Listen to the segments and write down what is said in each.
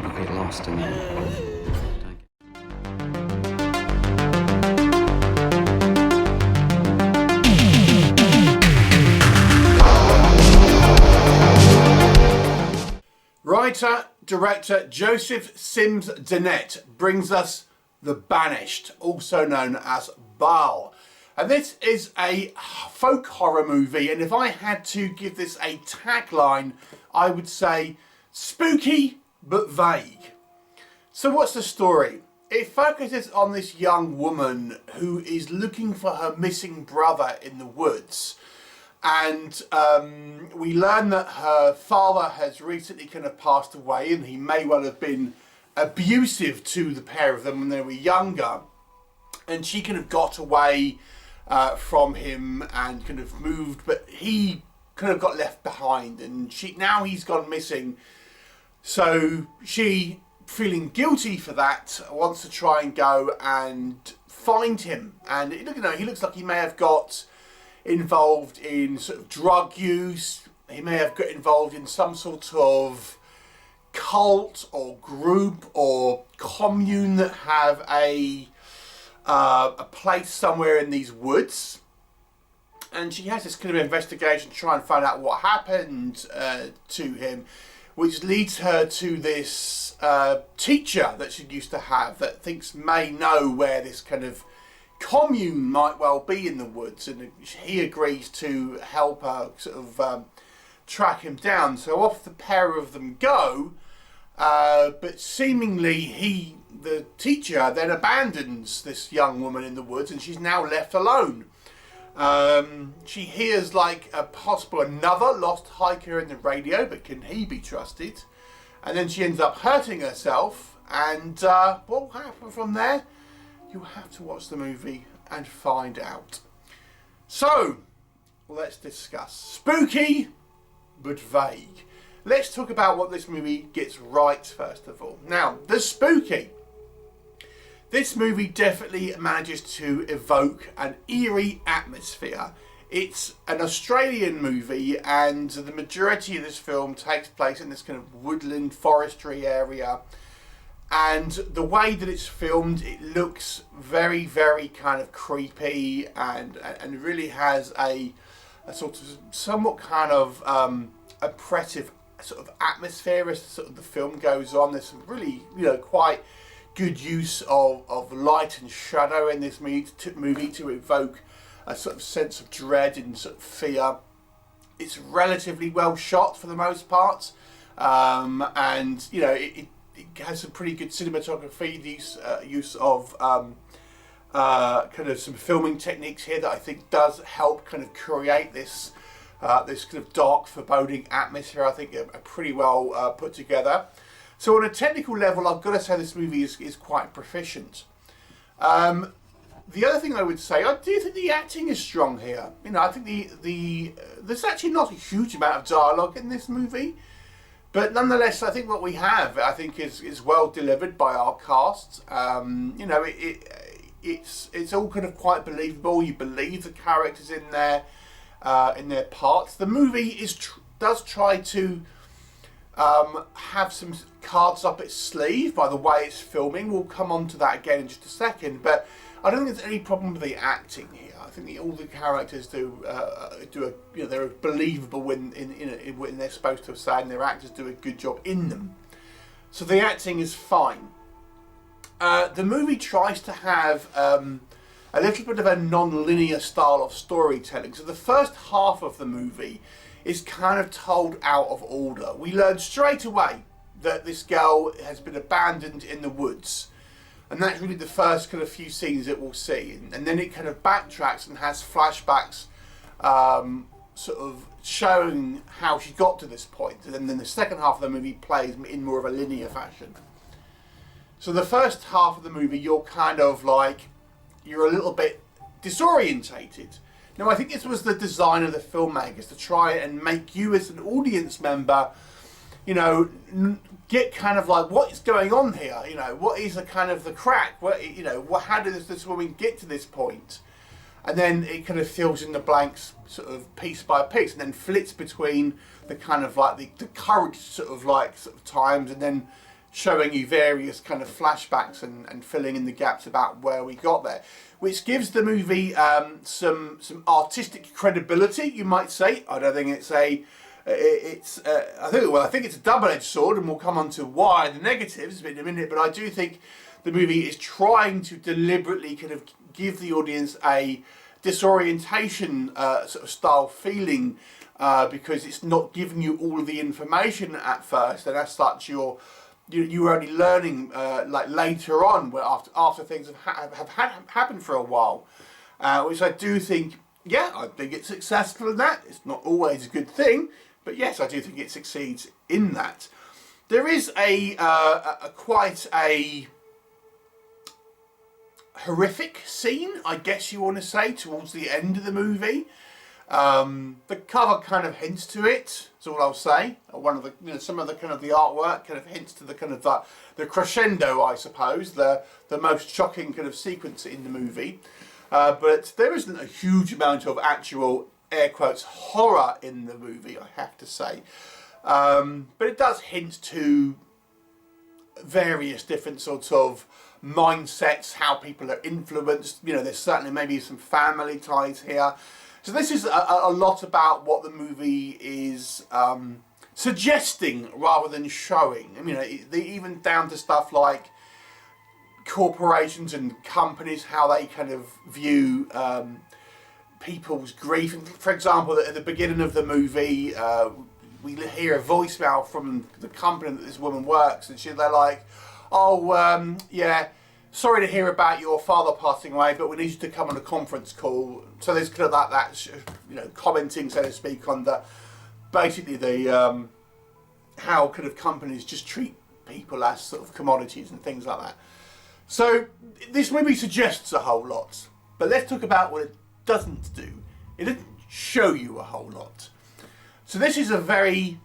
people get lost and Writer, director Joseph Sims-Dennett brings us The Banished, also known as BAAL. And this is a folk horror movie, and if I had to give this a tagline, I would say spooky but vague. So what's the story? It focuses on this young woman who is looking for her missing brother in the woods. And we learn that her father has recently kind of passed away, and he may well have been abusive to the pair of them when they were younger. And she kind of got away from him and kind of moved, but he kind of got left behind, and now he's gone missing. So she, feeling guilty for that, wants to try and go and find him. And he looks like he may have got involved in sort of drug use. He may have got involved in some sort of cult or group or commune that have a place somewhere in these woods. And she has this kind of investigation to try and find out what happened to him, which leads her to this teacher that she used to have that thinks may know where this kind of commune might well be in the woods, and he agrees to help her sort of track him down. So off the pair of them go, but seemingly the teacher then abandons this young woman in the woods, and she's now left alone. She hears like a possible another lost hiker in the radio, but can he be trusted? And then she ends up hurting herself, and what will happen from there? You'll have to watch the movie and find out. So, let's discuss. Spooky, but vague. Let's talk about what this movie gets right, first of all. Now, the spooky. This movie definitely manages to evoke an eerie atmosphere. It's an Australian movie, and the majority of this film takes place in this kind of woodland forestry area. And the way that it's filmed, it looks very, very kind of creepy, and really has a sort of somewhat kind of oppressive sort of atmosphere as sort of the film goes on. There's some really, quite good use of light and shadow in this movie to evoke a sort of sense of dread and sort of fear. It's relatively well shot for the most part, and it has some pretty good cinematography, use of kind of some filming techniques here that I think does help kind of create this this kind of dark, foreboding atmosphere. I think are pretty well put together. So on a technical level, I've got to say this movie is quite proficient. The other thing I would say, I do think the acting is strong here. I think there's actually not a huge amount of dialogue in this movie. But nonetheless, I think what we have, is well delivered by our cast. It's all kind of quite believable. You believe the characters in their parts. The movie does try to have some cards up its sleeve by the way it's filming. We'll come on to that again in just a second. But I don't think there's any problem with the acting here. I think all the characters they're believable when they're supposed to say, and their actors do a good job in them. So the acting is fine. The movie tries to have a little bit of a non-linear style of storytelling. So the first half of the movie is kind of told out of order. We learn straight away that this girl has been abandoned in the woods. And that's really the first kind of few scenes that we'll see. And then it kind of backtracks and has flashbacks sort of showing how she got to this point. And then the second half of the movie plays in more of a linear fashion. So the first half of the movie, you're kind of like, you're a little bit disorientated. Now, I think this was the design of the filmmakers, to try and make you as an audience member, get kind of like, what is going on here? What is the kind of the crack? How did this woman get to this point? And then it kind of fills in the blanks sort of piece by piece, and then flits between the kind of like the current sort of times, and then showing you various kind of flashbacks and filling in the gaps about where we got there, which gives the movie some artistic credibility, you might say. I don't think it's a I think it's a double-edged sword, and we'll come on to why the negatives in a minute. But I do think the movie is trying to deliberately kind of give the audience a disorientation sort of style feeling, because it's not giving you all of the information at first, and as such you're only learning like later on, where after things have happened for a while, which I do think, yeah, I think it's successful in that. It's not always a good thing, but yes, I do think it succeeds in that. There is a quite a horrific scene, I guess you want to say, towards the end of the movie. The cover kind of hints to it. That's all I'll say. One of the, some of the kind of the artwork kind of hints to the kind of the crescendo, I suppose, the most shocking kind of sequence in the movie. But there isn't a huge amount of actual air quotes horror in the movie, I have to say. But it does hint to various different sorts of mindsets, how people are influenced. You know, there's certainly maybe some family ties here. So this is a lot about what the movie is suggesting rather than showing. I mean, even down to stuff like corporations and companies, how they kind of view people's grief. And for example, at the beginning of the movie, we hear a voicemail from the company that this woman works, and they're like, oh, yeah, sorry to hear about your father passing away, but we need you to come on a conference call. So there's kind of that you know, commenting, so to speak, on the basically the how kind of companies just treat people as sort of commodities and things like that. So this movie suggests a whole lot, but let's talk about what it doesn't do. It doesn't show you a whole lot. So this is a very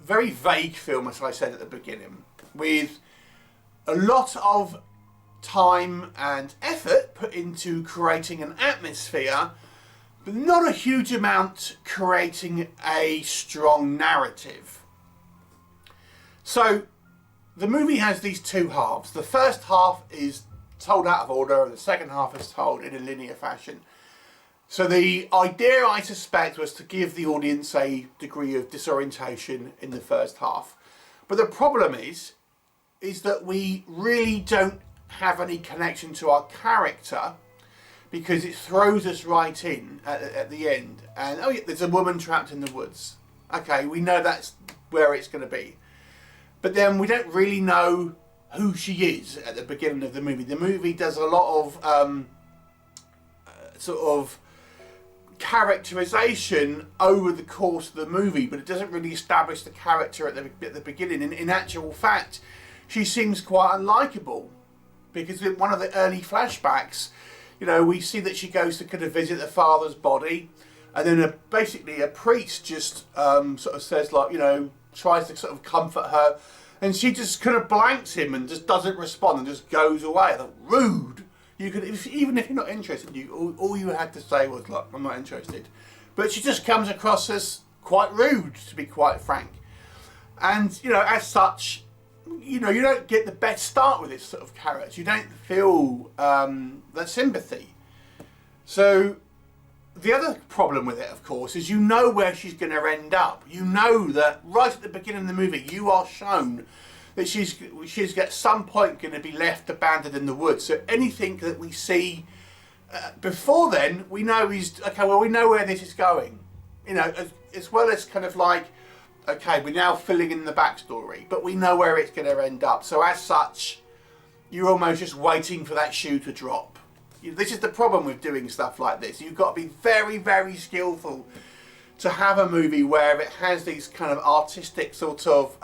very vague film, as I said at the beginning, with a lot of time and effort put into creating an atmosphere, but not a huge amount creating a strong narrative. So the movie has these two halves. The first half is told out of order, and the second half is told in a linear fashion. So the idea, I suspect, was to give the audience a degree of disorientation in the first half. But the problem is that we really don't have any connection to our character, because it throws us right in at the end. And, oh yeah, there's a woman trapped in the woods. Okay, we know that's where it's going to be. But then we don't really know who she is at the beginning of the movie. The movie does a lot of sort of characterization over the course of the movie, but it doesn't really establish the character at the beginning. In actual fact, she seems quite unlikable, because in one of the early flashbacks, you know, we see that she goes to kind of visit the father's body, and then basically a priest just sort of says, like, you know, tries to sort of comfort her, and she just kind of blanks him and just doesn't respond and just goes away. Like, rude. You could, even if you're not interested, all you had to say was, look, I'm not interested. But she just comes across as quite rude, to be quite frank. And, you know, as such, you know, you don't get the best start with this sort of character. You don't feel that sympathy. So the other problem with it, of course, is you know where she's going to end up. You know that right at the beginning of the movie, you are shown that she's at some point going to be left abandoned in the woods. So anything that we see before then, we know is, okay, well, we know where this is going. You know, as well as kind of like, okay, we're now filling in the backstory, but we know where it's going to end up. So as such, you're almost just waiting for that shoe to drop. This is the problem with doing stuff like this. You've got to be very, very skillful to have a movie where it has these kind of artistic sort of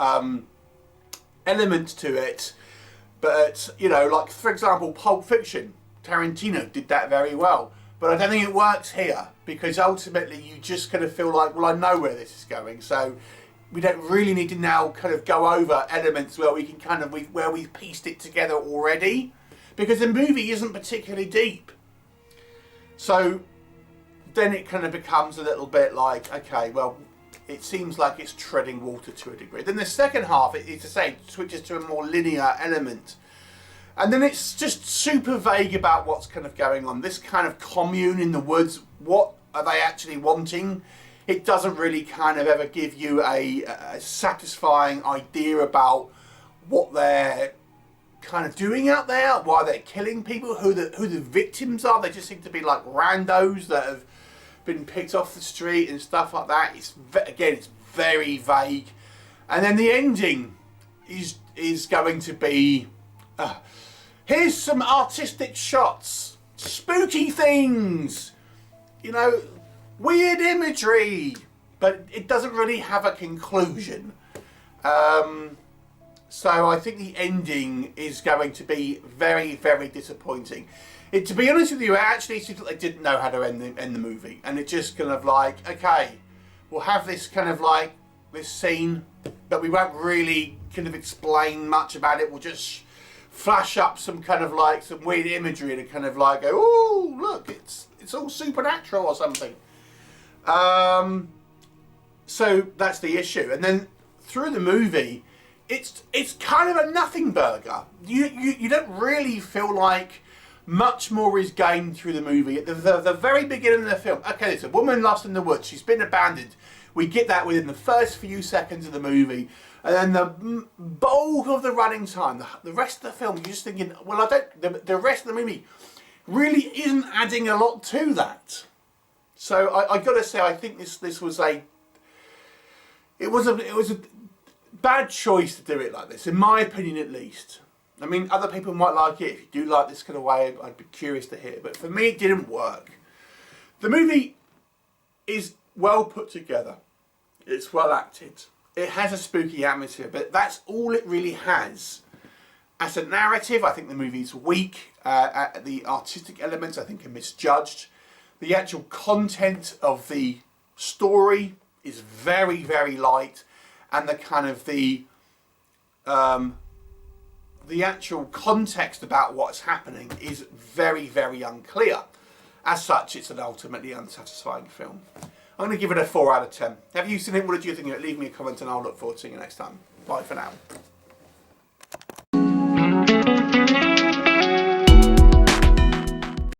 elements to it. But, you know, like, for example, Pulp Fiction. Tarantino did that very well. But I don't think it works here, because ultimately you just kind of feel like, well, I know where this is going. So we don't really need to now kind of go over elements where we can kind of, where we've pieced it together already, because the movie isn't particularly deep. So then it kind of becomes a little bit like, okay, well, it seems like it's treading water to a degree. Then the second half, it's to say, switches to a more linear element. And then it's just super vague about what's kind of going on. This kind of commune in the woods, what are they actually wanting? It doesn't really kind of ever give you a satisfying idea about what they're kind of doing out there, why they're killing people, who the victims are. They just seem to be like randos that have been picked off the street and stuff like that. It's very vague. And then the ending is going to be here's some artistic shots, spooky things, you know, weird imagery, but it doesn't really have a conclusion. So I think the ending is going to be very, very disappointing. To be honest with you, I actually seemed like they didn't know how to end the movie, and it just kind of like, okay, we'll have this kind of like this scene, but we won't really kind of explain much about it. We'll just flash up some kind of like some weird imagery and kind of like go, oh look, it's all supernatural or something. So that's the issue. And then through the movie, it's kind of a nothing burger. You don't really feel like much more is gained through the movie. At the very beginning of the film, okay, there's a woman lost in the woods. She's been abandoned. We get that within the first few seconds of the movie. And then the bulk of the running time, the rest of the film, you're just thinking, well, the rest of the movie really isn't adding a lot to that. So I got to say, I think this was a bad choice to do it like this, in my opinion at least. I mean, other people might like it. If you do like this kind of way, I'd be curious to hear. But for me, it didn't work. The movie is well put together. It's well acted. It has a spooky atmosphere, but that's all it really has. As a narrative, I think the movie's weak. The artistic elements, I think, are misjudged. The actual content of the story is very, very light. And the kind of the actual context about what's happening is very, very unclear. As such, it's an ultimately unsatisfying film. I'm going to give it a 4 out of 10. Have you seen it? What did you think of it? Leave me a comment and I'll look forward to seeing you next time. Bye for now.